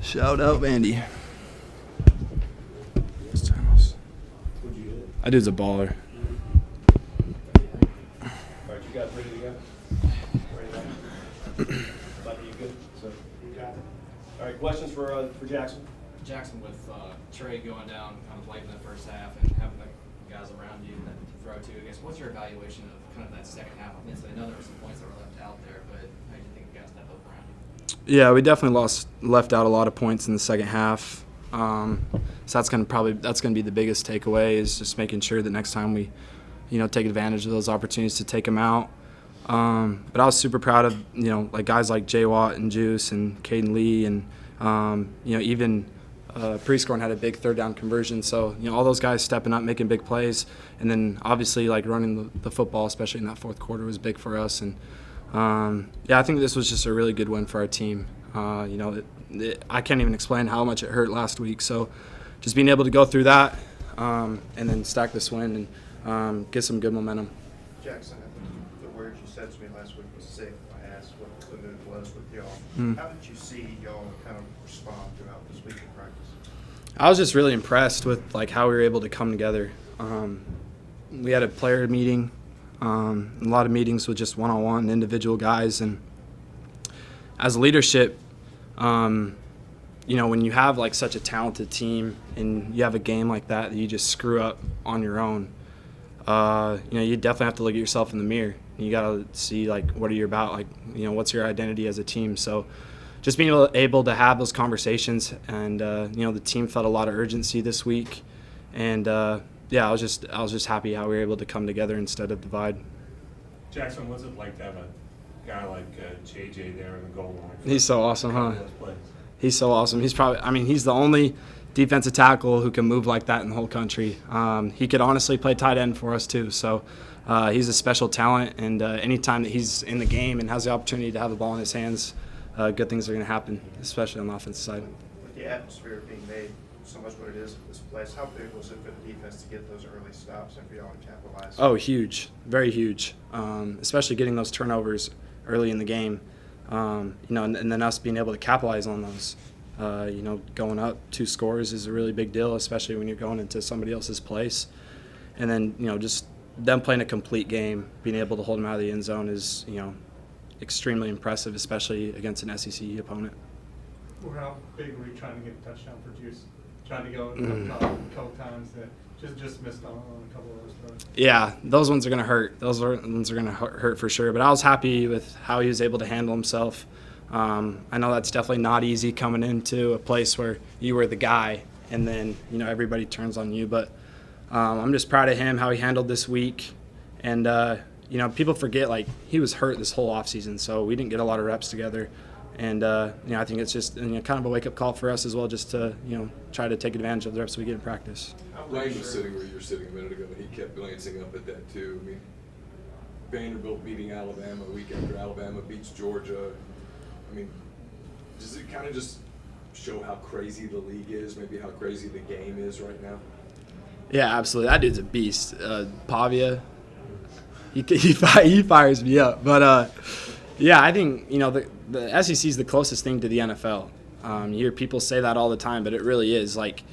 Shout out, Andy. That dude's a baller. All right, you guys ready to go? Ready to go? Like you good? So you got it. All right, questions for Jaxson? Jaxson, with Trey going down kind of late in the first half and having the guys around you to throw to, I guess, what's your evaluation of kind of that second half? Obviously, I know there were some points that were left out there, but how do you think the guys stepped up around you? Yeah, we definitely left out a lot of points in the second half. So that's gonna be the biggest takeaway, is just making sure that next time we, take advantage of those opportunities to take them out. But I was super proud of like guys like Jay Watt and Juice and Caden Lee and even Prescorn had a big third down conversion. So all those guys stepping up, making big plays, and then obviously like running the football, especially in that fourth quarter, was big for us. And I think this was just a really good win for our team. I can't even explain how much it hurt last week. So just being able to go through that and then stack this win and get some good momentum. Jaxson, the words you said to me last week was safe. I asked what the mood was with y'all. How did you see y'all kind of respond throughout this week in practice? I was just really impressed with like how we were able to come together. We had a player meeting, a lot of meetings with just one-on-one individual guys, and as leadership, when you have like such a talented team and you have a game like that you just screw up on your own, you definitely have to look at yourself in the mirror. You got to see like what are you about, like what's your identity as a team. So just being able to have those conversations, and the team felt a lot of urgency this week, and I was just happy how we were able to come together instead of divide. Jaxson, what's it like to have a guy like JJ there in the goal line? He's so awesome, huh? Those plays? He's so awesome. He's the only defensive tackle who can move like that in the whole country. He could honestly play tight end for us too. So he's a special talent, and anytime that he's in the game and has the opportunity to have the ball in his hands, good things are going to happen, especially on the offensive side. With the atmosphere being made so much what it is at this place, how big was it for the defense to get those early stops and for y'all to capitalize? Oh, huge. Very huge. Especially getting those turnovers early in the game. And then us being able to capitalize on those. Going up 2 scores is a really big deal, especially when you're going into somebody else's place. And then, just them playing a complete game, being able to hold them out of the end zone is, extremely impressive, especially against an SEC opponent. Or how big were you trying to get a touchdown for Juice? Trying to go a couple times that just missed on a couple of those throws. Yeah, those ones are going to hurt. Those ones are going to hurt for sure. But I was happy with how he was able to handle himself. I know that's definitely not easy coming into a place where you were the guy and then, everybody turns on you. But I'm just proud of him, how he handled this week. And, people forget, like, he was hurt this whole offseason, so we didn't get a lot of reps together. And, I think it's just kind of a wake-up call for us as well, just to, try to take advantage of the reps we get in practice. Ryan was sitting where you were sitting a minute ago, and he kept glancing up at that too. I mean, Vanderbilt beating Alabama a week after Alabama beats Georgia. I mean, does it kind of just show how crazy the league is, maybe how crazy the game is right now? Yeah, absolutely. That dude's a beast. Pavia, he fires me up. But, I think, the SEC is the closest thing to the NFL. You hear people say that all the time, but it really is. Like,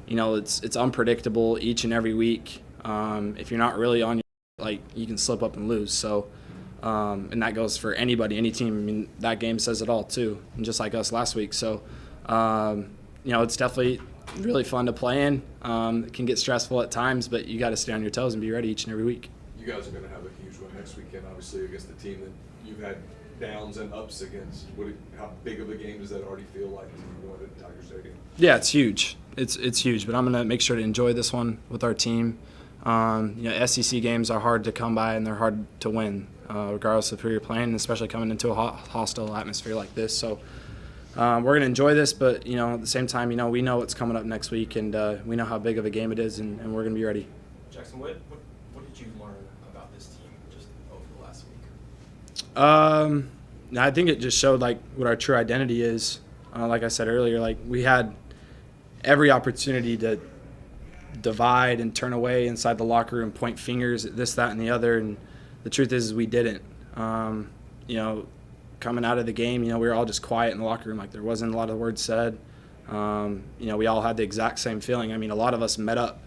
it's unpredictable each and every week. If you're not really on your, you can slip up and lose. So, and that goes for anybody, any team. I mean, that game says it all too, and just like us last week. So, it's definitely really fun to play in. It can get stressful at times, but you got to stay on your toes and be ready each and every week. You guys are going to have a huge win next weekend, obviously, against the team that you've had downs and ups against. How big of a game does that already feel like to you going to Tiger Stadium? Yeah, it's huge. It's huge, but I'm going to make sure to enjoy this one with our team. SEC games are hard to come by and they're hard to win, regardless of who you're playing, especially coming into a hostile atmosphere like this. So we're going to enjoy this, but at the same time, we know what's coming up next week, and we know how big of a game it is, and we're going to be ready. Jaxson, what did you learn about this team just over the last week? I think it just showed what our true identity is. Like I said earlier, we had every opportunity to divide and turn away inside the locker room, point fingers at this, that, and the other, and the truth is we didn't. Coming out of the game, we were all just quiet in the locker room. There wasn't a lot of words said. You know, we all had the exact same feeling. I mean, a lot of us met up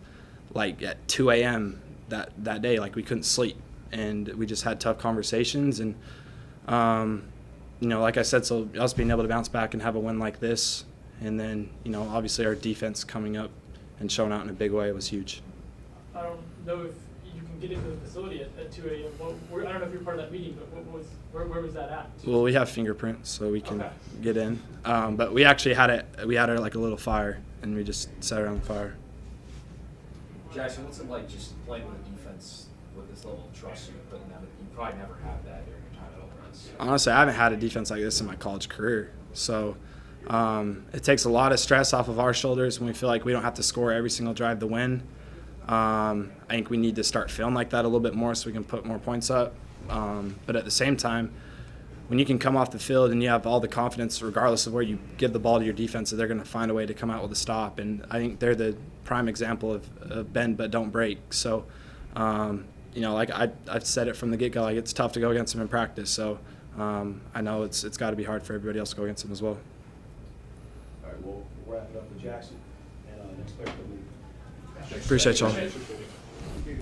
like at 2 a.m. that day, like we couldn't sleep, and we just had tough conversations. And you know, like I said, so us being able to bounce back and have a win like this, and then, you know, obviously our defense coming up and showing out in a big way was huge. I don't know if you can get into the facility at 2 a.m. I don't know if you're part of that meeting, but where was that at? Well, we have fingerprints, so we can Okay. get in. But we actually had like a little fire, and we just sat around the fire. Jaxson, what's it like just playing with the defense with this level of trust you're putting them? You probably never have that during your time at Ole Miss. Honestly, I haven't had a defense like this in my college career. So it takes a lot of stress off of our shoulders when we feel like we don't have to score every single drive to win. I think we need to start feeling like that a little bit more so we can put more points up. But at the same time, when you can come off the field and you have all the confidence, regardless of where you give the ball to your defense, that they're going to find a way to come out with a stop. And I think they're the prime example of bend but don't break. So, you know, like I've said it from the get-go, like it's tough to go against them in practice. So I know it's got to be hard for everybody else to go against them as well. All right, we'll wrap it up with Jaxson, and next player. Appreciate y'all. Thank you.